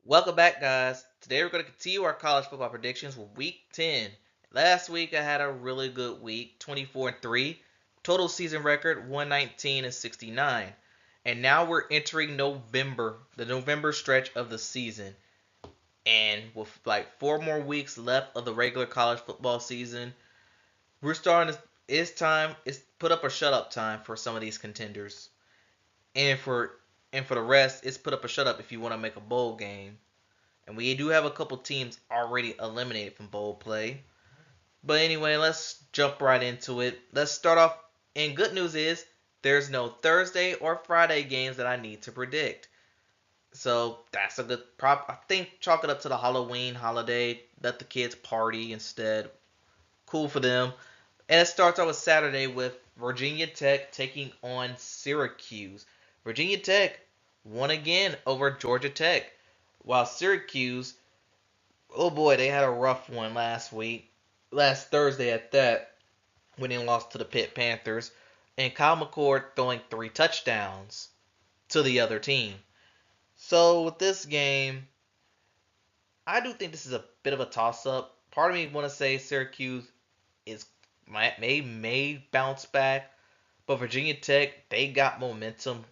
Welcome back, guys. Today we're going to continue our college football predictions with Week 10. Last week I had a really good week, 24-3, total season record 119-69, and now we're entering November, the November stretch of the season, and with like 4 more weeks left of the regular college football season, we're starting to. It's time. It's put up or shut up time for some of these contenders, and for the rest, it's put up or shut up if you want to make a bowl game. And we do have a couple teams already eliminated from bowl play. But anyway, let's jump right into it. Let's start off. And good news is there's no Thursday or Friday games that I need to predict. So that's a good prop. I think chalk it up to the Halloween holiday. Let the kids party instead. Cool for them. And it starts off with Saturday with Virginia Tech taking on Syracuse. Virginia Tech won again over Georgia Tech, while Syracuse, oh boy, they had a rough one last Thursday at that, when they lost to the Pitt Panthers, and Kyle McCord throwing 3 touchdowns to the other team. So with this game, I do think this is a bit of a toss-up. Part of me want to say Syracuse is may bounce back, but Virginia Tech, they got momentum.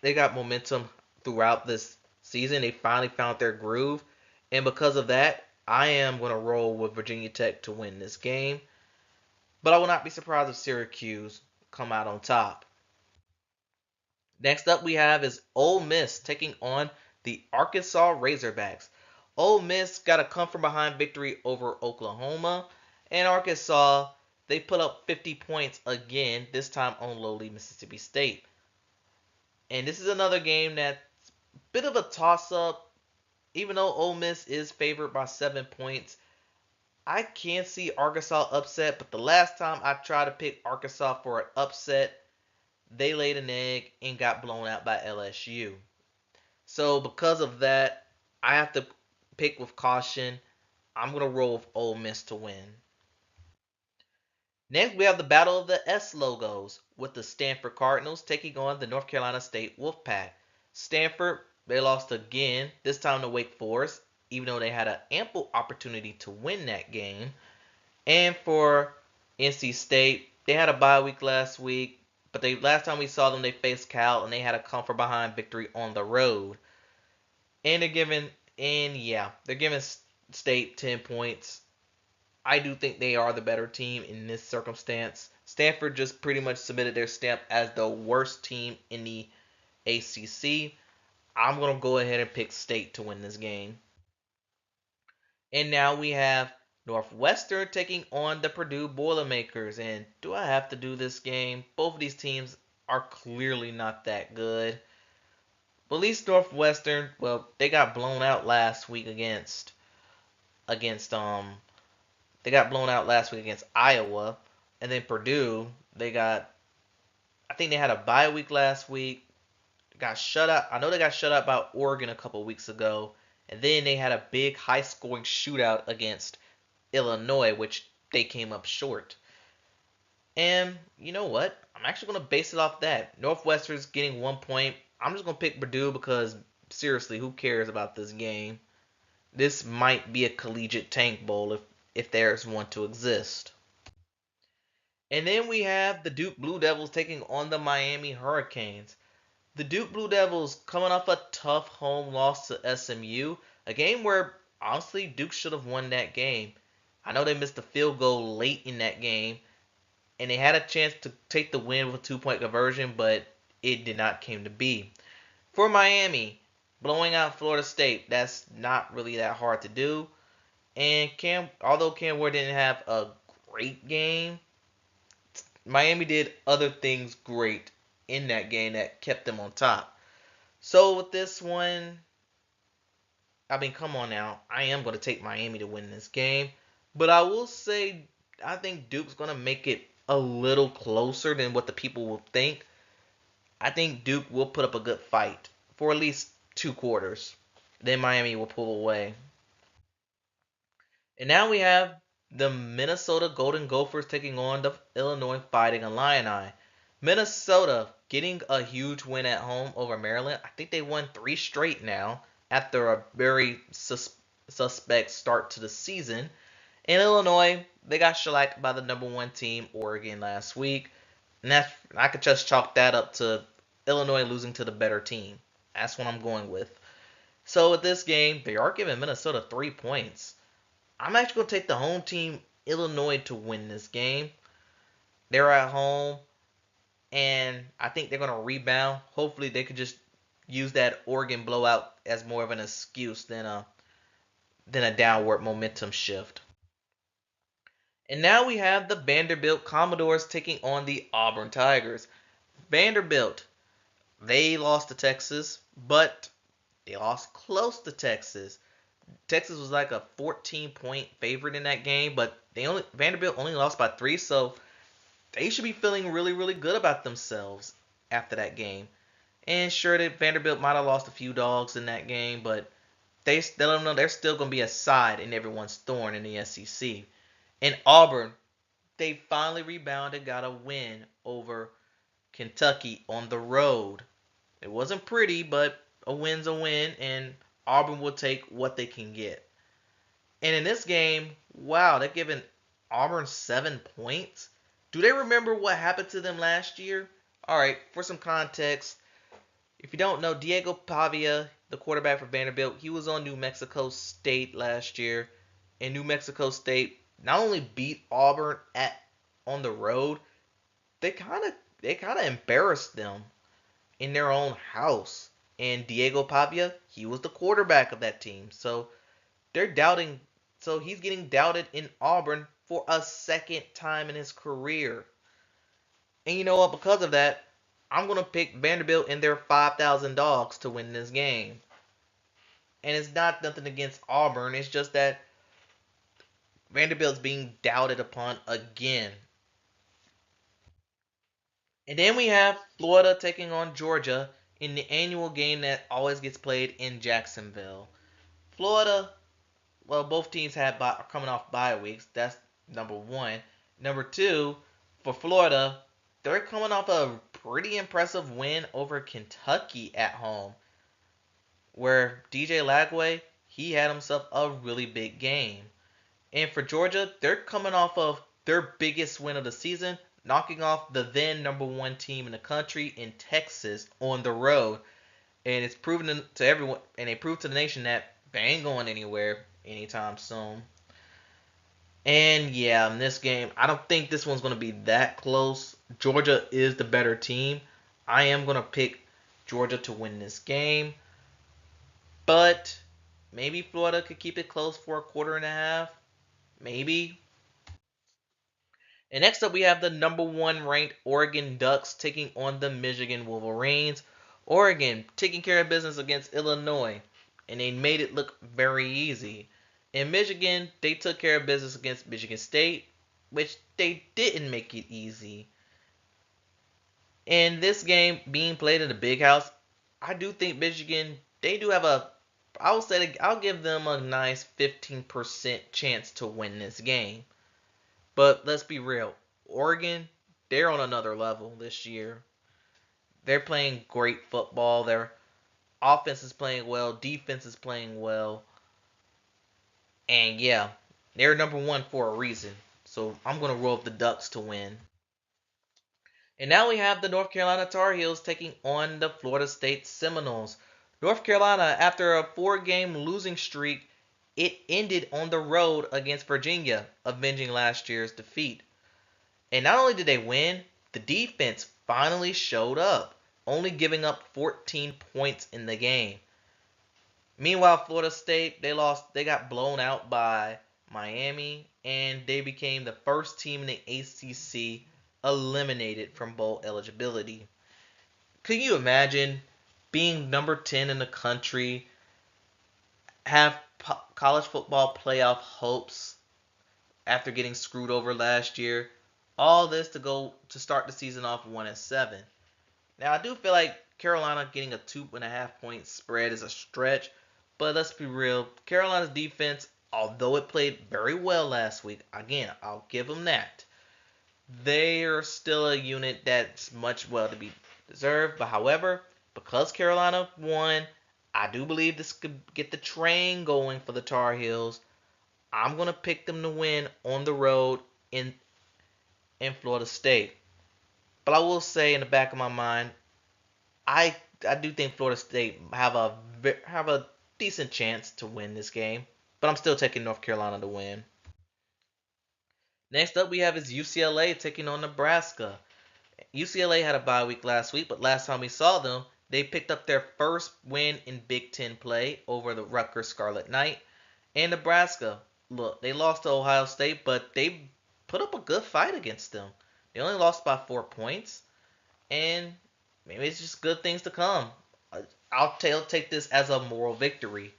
They got momentum throughout this season. They finally found their groove, and because of that, I am going to roll with Virginia Tech to win this game. But I will not be surprised if Syracuse come out on top. Next up, we have is Ole Miss taking on the Arkansas Razorbacks. Ole Miss got a come from behind victory over Oklahoma, and Arkansas, they put up 50 points again, this time on lowly Mississippi State. And this is another game that's a bit of a toss-up. Even though Ole Miss is favored by 7 points, I can see Arkansas upset. But the last time I tried to pick Arkansas for an upset, they laid an egg and got blown out by LSU. So because of that, I have to pick with caution. I'm going to roll with Ole Miss to win. Next, we have the Battle of the S logos with the Stanford Cardinals taking on the North Carolina State Wolfpack. Stanford, they lost again, this time to Wake Forest, even though they had an ample opportunity to win that game. And for NC State, they had a bye week last week, but last time we saw them, they faced Cal, and they had a come from behind victory on the road. And they're giving State 10 points. I do think they are the better team in this circumstance. Stanford just pretty much submitted their stamp as the worst team in the ACC. I'm going to go ahead and pick State to win this game. And now we have Northwestern taking on the Purdue Boilermakers. And do I have to do this game? Both of these teams are clearly not that good. But at least Northwestern, well, they got blown out last week against they got blown out last week against Iowa, and then Purdue, I think they had a bye week last week, got shut out. I know they got shut out by Oregon a couple weeks ago, and then they had a big high scoring shootout against Illinois, which they came up short. And you know what? I'm actually going to base it off that. Northwestern's getting 1 point. I'm just going to pick Purdue because, seriously, who cares about this game? This might be a collegiate tank bowl if there's one to exist. And then we have the Duke Blue Devils taking on the Miami Hurricanes. The Duke Blue Devils coming off a tough home loss to SMU, a game where honestly Duke should have won that game. I know they missed a field goal late in that game, and they had a chance to take the win with a 2 point conversion, but it did not come to be. For Miami, blowing out Florida State, that's not really that hard to do. And although Cam Ward didn't have a great game, Miami did other things great in that game that kept them on top. So with this one, I mean, come on now. I am going to take Miami to win this game. But I will say, I think Duke's going to make it a little closer than what the people will think. I think Duke will put up a good fight for at least 2 quarters. Then Miami will pull away. And now we have the Minnesota Golden Gophers taking on the Illinois Fighting Illini. Minnesota getting a huge win at home over Maryland. I think they won 3 straight now. after a very suspect start to the season. In Illinois, they got shellacked by the number one team, Oregon, last week. And I could just chalk that up to Illinois losing to the better team. That's what I'm going with. So with this game, they are giving Minnesota 3 points. I'm actually going to take the home team, Illinois, to win this game. They're at home, and I think they're going to rebound. Hopefully, they could just use that Oregon blowout as more of an excuse than a downward momentum shift. And now we have the Vanderbilt Commodores taking on the Auburn Tigers. Vanderbilt, they lost to Texas, but they lost close to Texas. Texas was like a 14-point favorite in that game, but Vanderbilt only lost by 3, so they should be feeling really, really good about themselves after that game. And sure, that Vanderbilt might have lost a few dogs in that game, but they still know they're still going to be a side in everyone's thorn in the SEC. In Auburn, they finally rebounded, got a win over Kentucky on the road. It wasn't pretty, but a win's a win, and Auburn will take what they can get. And in this game, wow, they're giving Auburn 7 points. Do they remember what happened to them last year? All right, for some context, if you don't know, Diego Pavia, the quarterback for Vanderbilt, he was on New Mexico State last year, and New Mexico State not only beat Auburn on the road, they kind of embarrassed them in their own house. And Diego Pavia, he was the quarterback of that team. So they're doubting so he's getting doubted in Auburn for a second time in his career. And you know what? Because of that, I'm going to pick Vanderbilt and their 5,000 dogs to win this game. And it's not nothing against Auburn. It's just that Vanderbilt's being doubted upon again. And then we have Florida taking on Georgia in the annual game that always gets played in Jacksonville. Florida, well, both teams are coming off bye weeks. That's number one. Number two, for Florida, they're coming off a pretty impressive win over Kentucky at home, where DJ Lagway, he had himself a really big game. And for Georgia, they're coming off of their biggest win of the season, knocking off the then number one team in the country in Texas on the road. And it's proven to everyone, and they proved to the nation that they ain't going anywhere anytime soon. And yeah, in this game, I don't think this one's going to be that close. Georgia is the better team. I am going to pick Georgia to win this game. But maybe Florida could keep it close for a quarter and a half. Maybe. And next up, we have the number one ranked Oregon Ducks taking on the Michigan Wolverines. Oregon taking care of business against Illinois, and they made it look very easy. In Michigan, they took care of business against Michigan State, which they didn't make it easy. In this game being played in the big house, I do think Michigan, they do have I'll give them a nice 15% chance to win this game. But let's be real. Oregon, they're on another level this year. They're playing great football. Their offense is playing well. Defense is playing well. And yeah, they're number one for a reason. So I'm going to roll up the Ducks to win. And now we have the North Carolina Tar Heels taking on the Florida State Seminoles. North Carolina, after a 4-game losing streak, it ended on the road against Virginia, avenging last year's defeat. And not only did they win, the defense finally showed up, only giving up 14 points in the game. Meanwhile, Florida State, they got blown out by Miami, and they became the first team in the ACC eliminated from bowl eligibility. Can you imagine being number 10 in the country, have college football playoff hopes after getting screwed over last year? All this to go to start the season off 1-7. Now I do feel like Carolina getting a 2.5 point spread is a stretch, but let's be real. Carolina's defense, although it played very well last week, again I'll give them that. They are still a unit that's much well to be deserved. But however, because Carolina won, I do believe this could get the train going for the Tar Heels. I'm gonna pick them to win on the road in Florida State. But I will say in the back of my mind, I I do think Florida State have a decent chance to win this game. But I'm still taking North Carolina to win. Next up, we have is UCLA taking on Nebraska. UCLA had a bye week last week, but last time we saw them, they picked up their first win in Big Ten play over the Rutgers Scarlet Knight. And Nebraska, look, they lost to Ohio State, but they put up a good fight against them. They only lost by 4 points, and maybe it's just good things to come. I'll take this as a moral victory.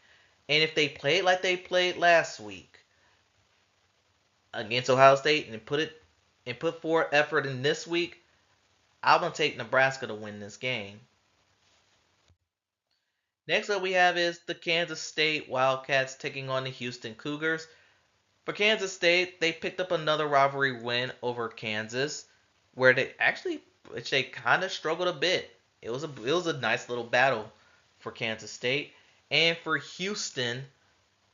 And if they played like they played last week against Ohio State and put forward effort in this week, I'm gonna take Nebraska to win this game. Next up we have is the Kansas State Wildcats taking on the Houston Cougars. For Kansas State, they picked up another rivalry win over Kansas, where they kind of struggled a bit. It was a nice little battle for Kansas State, and for Houston,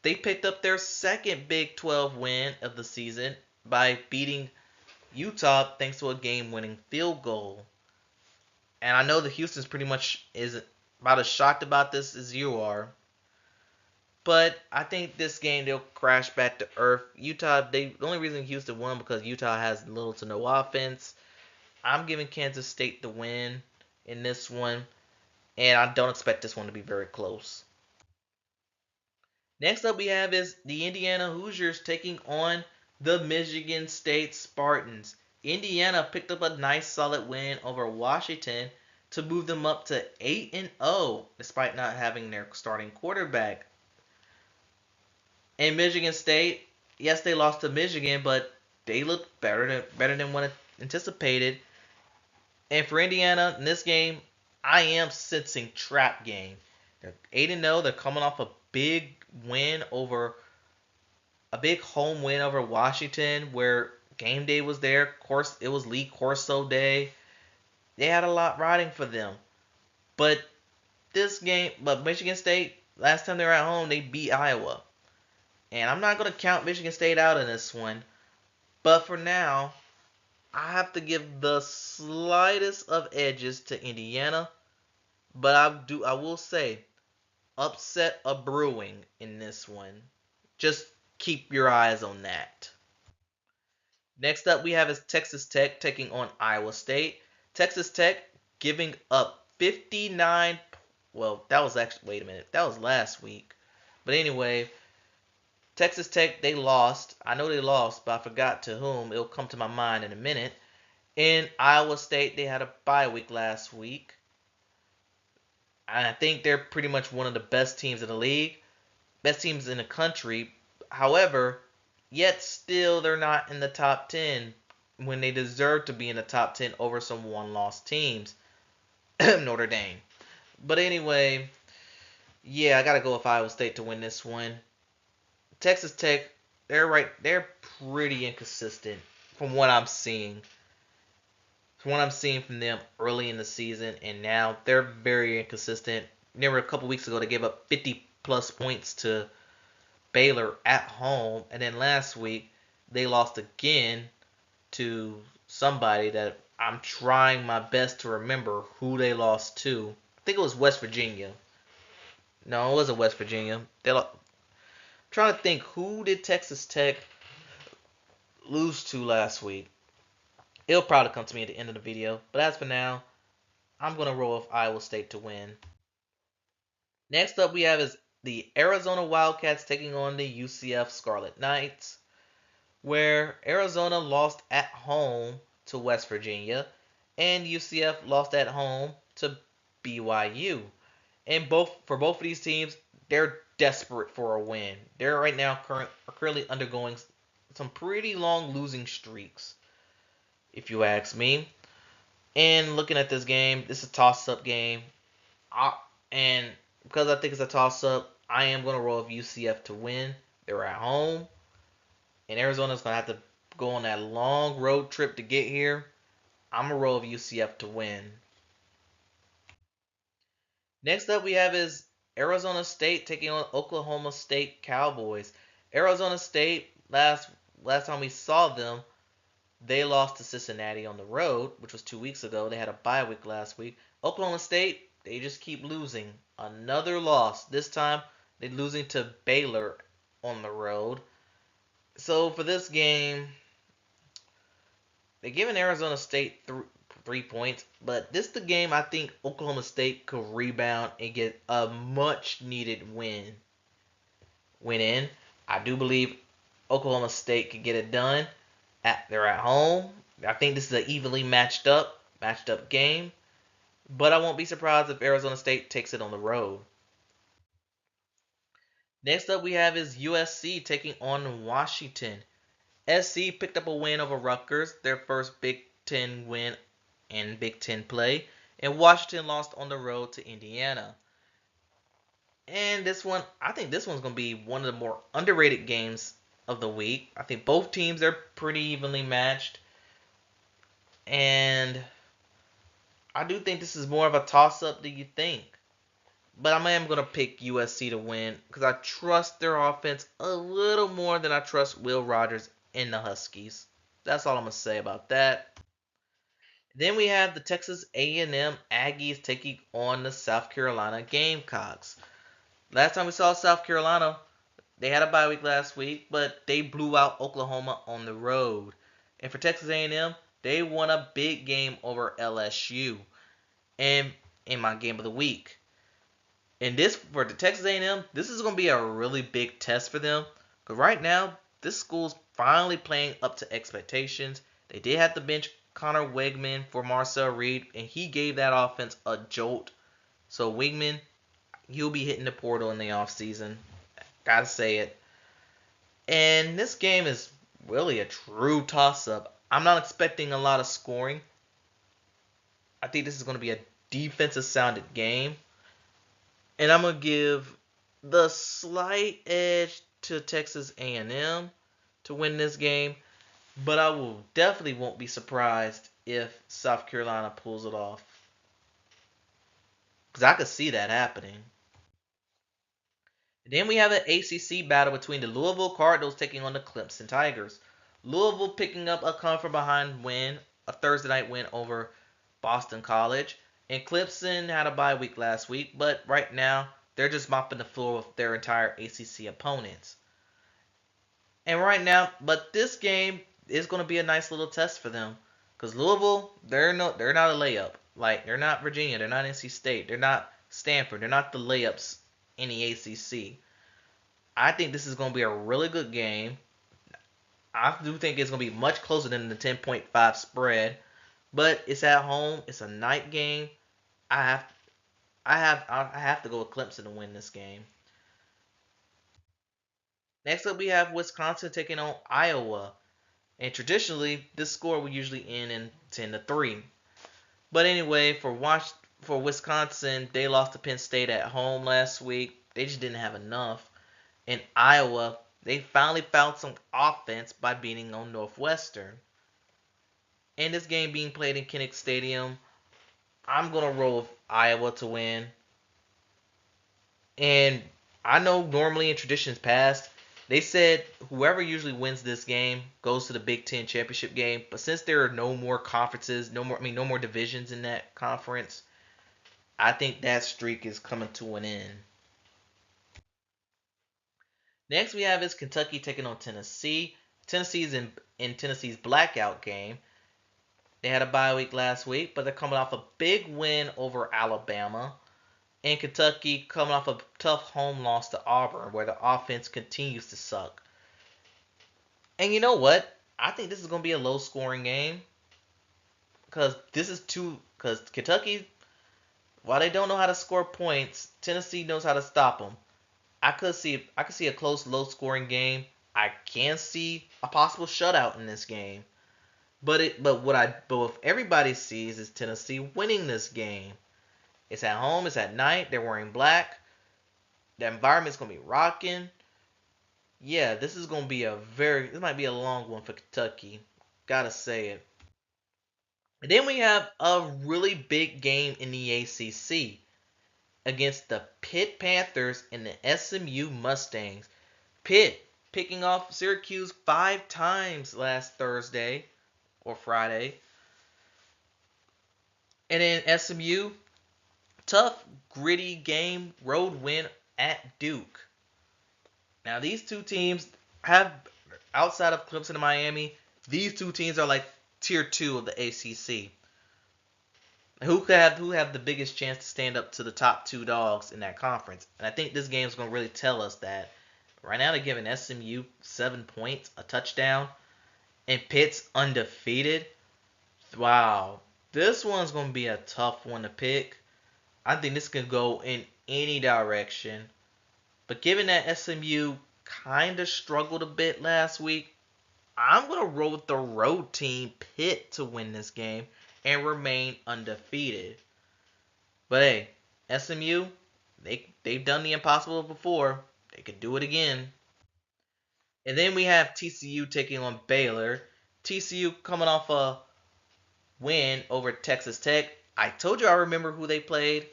they picked up their second Big 12 win of the season by beating Utah thanks to a game-winning field goal. And I know that Houston's pretty much is about as shocked about this as you are. But I think this game they'll crash back to earth. The only reason Houston won because Utah has little to no offense. I'm giving Kansas State the win in this one, and I don't expect this one to be very close. Next up we have is the Indiana Hoosiers taking on the Michigan State Spartans. Indiana picked up a nice solid win over Washington to move them up to 8-0 despite not having their starting quarterback. And Michigan State, yes, they lost to Michigan, but they looked better than what anticipated. And for Indiana in this game, I am sensing trap game. They're 8-0. They're coming off a big home win over Washington, where game day was there. Of course, it was Lee Corso Day. They had a lot riding for them. But Michigan State, last time they were at home, they beat Iowa. And I'm not going to count Michigan State out in this one. But for now, I have to give the slightest of edges to Indiana. But I will say, upset a brewing in this one. Just keep your eyes on that. Next up, we have is Texas Tech taking on Iowa State. Texas Tech giving up 59. Well, that was actually, wait a minute, that was last week. But anyway, Texas Tech, they lost. I know they lost, but I forgot to whom. It'll come to my mind in a minute. In Iowa State, they had a bye week last week. And I think they're pretty much one of the best teams in the league, best teams in the country. However, yet still they're not in the top 10 when they deserve to be in the top 10 over some one-loss teams. Notre Dame. But anyway, yeah, I got to go with Iowa State to win this one. Texas Tech, they're pretty inconsistent from what I'm seeing. From what I'm seeing from them early in the season, and now they're very inconsistent. Remember a couple weeks ago they gave up 50 plus points to Baylor at home, and then last week they lost again to somebody that I'm trying my best to remember who they lost to. I think it was West Virginia. No, it wasn't West Virginia. Trying to think, who did Texas Tech lose to last week? It'll probably come to me at the end of the video. But as for now, I'm going to roll with Iowa State to win. Next up we have is the Arizona Wildcats taking on the UCF Scarlet Knights, where Arizona lost at home to West Virginia and UCF lost at home to BYU. And for both of these teams, they're desperate for a win. They're right now currently undergoing some pretty long losing streaks, if you ask me. And looking at this game, this is a toss-up game. And because I think it's a toss-up, I am going to roll with UCF to win. They're at home. And Arizona's going to have to go on that long road trip to get here. I'm going to roll with UCF to win. Next up we have is Arizona State taking on Oklahoma State Cowboys. Arizona State, last time we saw them, they lost to Cincinnati on the road, which was 2 weeks ago. They had a bye week last week. Oklahoma State, they just keep losing. Another loss. This time, they're losing to Baylor on the road. So for this game, they're giving Arizona State 3 points, but this is the game I think Oklahoma State could rebound and get a much needed win in. I do believe Oklahoma State could get it done. They're at home. I think this is an evenly matched up game. But I won't be surprised if Arizona State takes it on the road. Next up we have is USC taking on Washington. SC picked up a win over Rutgers, their first Big Ten win in Big Ten play, and Washington lost on the road to Indiana. And I think this one's going to be one of the more underrated games of the week. I think both teams are pretty evenly matched, and I do think this is more of a toss-up than you think. But I am going to pick USC to win because I trust their offense a little more than I trust Will Rogers and the Huskies. That's all I'm going to say about that. Then we have the Texas A&M Aggies taking on the South Carolina Gamecocks. Last time we saw South Carolina, they had a bye week last week, but they blew out Oklahoma on the road. And for Texas A&M, they won a big game over LSU and in my game of the week. And this for the Texas A&M, this is going to be a really big test for them because right now this school's finally playing up to expectations. They did have to bench Connor Wegman for Marcel Reed, and he gave that offense a jolt. So Wegman, he'll be hitting the portal in the offseason. Gotta say it. And this game is really a true toss-up. I'm not expecting a lot of scoring. I think this is going to be a defensive-sounded game. And I'm going to give the slight edge to Texas A&M to win this game. But I will definitely won't be surprised if South Carolina pulls it off. Because I could see that happening. Then we have an ACC battle between the Louisville Cardinals taking on the Clemson Tigers. Louisville picking up a come from behind win, a Thursday night win over Boston College. And Clemson had a bye week last week, but right now they're just mopping the floor with their entire ACC opponents. And right now, but this game is going to be a nice little test for them because Louisville, they're not a layup. Like they're not Virginia, they're not NC State, they're not Stanford, they're not the layups in the ACC. I think this is going to be a really good game. I do think it's going to be much closer than the 10.5 spread, but it's at home. It's a night game. I have I have to go with Clemson to win this game. Next up, we have Wisconsin taking on Iowa, and traditionally this score would usually end in 10-3. But anyway, for Wisconsin, they lost to Penn State at home last week. They just didn't have enough. In Iowa, they finally found some offense by beating on Northwestern. And this game being played in Kinnick Stadium, I'm going to roll with Iowa to win. And I know normally in traditions past, they said whoever usually wins this game goes to the Big Ten championship game. But since there are no more conferences, no more divisions in that conference, I think that streak is coming to an end. Next we have is Kentucky taking on Tennessee. Tennessee's in Tennessee's blackout game. They had a bye week last week, but they're coming off a big win over Alabama. And Kentucky coming off a tough home loss to Auburn, where the offense continues to suck. And you know what? I think this is going to be a low scoring game. Because Kentucky, while they don't know how to score points, Tennessee knows how to stop them. I could see a close, low-scoring game. I can see a possible shutout in this game. But what everybody sees is Tennessee winning this game. It's at home. It's at night. They're wearing black. The environment's gonna be rocking. Yeah, this might be a long one for Kentucky. Gotta say it. And then we have a really big game in the ACC. against the Pitt Panthers and the SMU Mustangs. Pitt picking off Syracuse 5 times last Thursday or Friday. And then SMU, tough, gritty game, road win at Duke. Now, these two teams have, outside of Clemson and Miami, these two teams are like tier 2 of the ACC. Who have the biggest chance to stand up to the top two dogs in that conference? And I think this game is going to really tell us that. Right now, they're giving SMU 7 points, a touchdown, and Pitt's undefeated. Wow, this one's going to be a tough one to pick. I think this can go in any direction. But given that SMU kind of struggled a bit last week, I'm going to roll with the road team, Pitt, to win this game and remain undefeated. But hey, SMU, they've done the impossible before. They could do it again. And then we have TCU taking on Baylor. TCU coming off a win over Texas Tech. I told you I remember who they played.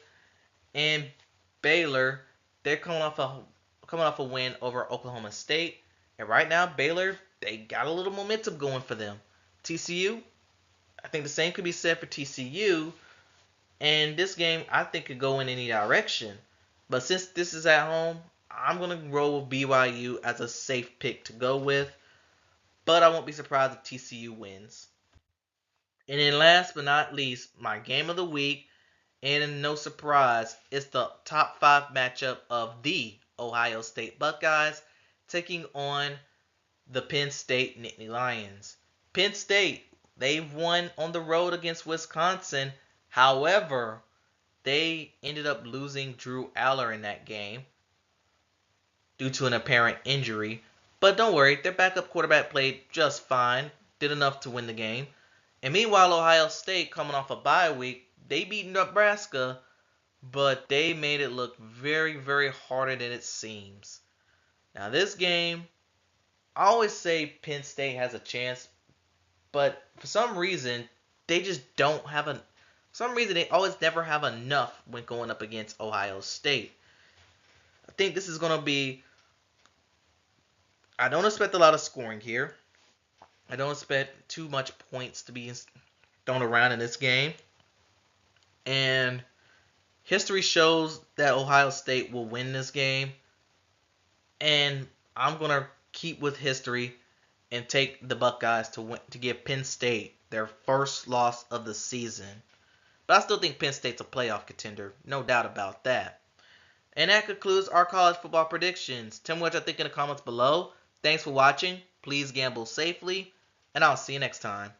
And Baylor, they're coming off a win over Oklahoma State. And right now, Baylor, they got a little momentum going for them. TCU, I think the same could be said for TCU. And this game, I think, could go in any direction. But since this is at home, I'm going to roll with BYU as a safe pick to go with. But I won't be surprised if TCU wins. And then last but not least, my game of the week, and no surprise, it's the top 5 matchup of the Ohio State Buckeyes taking on the Penn State Nittany Lions. Penn State, they've won on the road against Wisconsin. However, they ended up losing Drew Aller in that game due to an apparent injury. But don't worry, their backup quarterback played just fine, did enough to win the game. And meanwhile, Ohio State, coming off a bye week, they beat Nebraska, but they made it look very, very harder than it seems. Now, this game, I always say Penn State has a chance, but for some reason, they just don't have a. For some reason, they always never have enough when going up against Ohio State. I think this is going to be. I don't expect a lot of scoring here. I don't expect too much points to be thrown around in this game. And history shows that Ohio State will win this game. And I'm going to keep with history and take the Buckeyes to give Penn State their first loss of the season. But I still think Penn State's a playoff contender. No doubt about that. And that concludes our college football predictions. Tell me what you think in the comments below. Thanks for watching. Please gamble safely. And I'll see you next time.